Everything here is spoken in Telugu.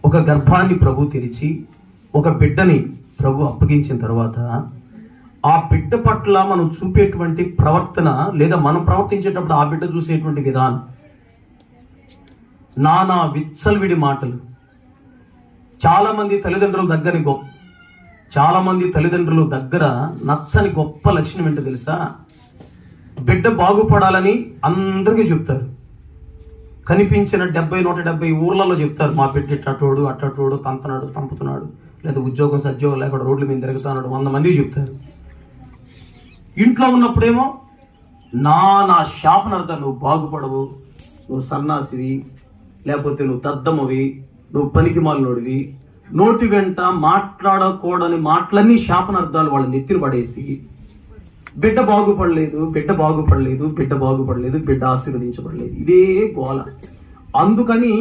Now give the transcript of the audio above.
ఒక గర్భాన్ని ప్రభు తెరిచి ఒక బిడ్డని ప్రభు అప్పగించిన తర్వాత ఆ బిడ్డ పట్ల మనం చూపేటువంటి ప్రవర్తన లేదా మనం ప్రవర్తించేటప్పుడు ఆ బిడ్డ చూసేటువంటి విధానం, నానా విచ్చలవిడి మాటలు. చాలామంది తల్లిదండ్రుల దగ్గర నచ్చని గొప్ప లక్షణం ఏంటో తెలుసా? బిడ్డ బాగుపడాలని అందరికీ చెప్తారు. కనిపించిన 70-170 ఊర్లలో చెప్తారు, మా బిడ్డ అట్టటోడు తంపుతున్నాడు, లేదా ఉద్యోగం సద్యోగం లేకుండా రోడ్ల మీద తిరుగుతున్నాడు, 100 మందికి చెప్తారు. ఇంట్లో ఉన్నప్పుడేమో నా శాపనార్థాలు, నువ్వు బాగుపడవు, నువ్వు సన్నాసివి, లేకపోతే నువ్వు దద్దమ్మవి, నువ్వు పనికి మాలినోడివి, నోటి వెంట మాట్లాడకూడని మాటలన్నీ శాపనార్థాలు వాళ్ళ నెత్తిన పడేసి బిడ్డ బాగుపడలేదు, బిడ్డ ఆశీర్వదించబడలేదు, ఇదే గోల. అందుకని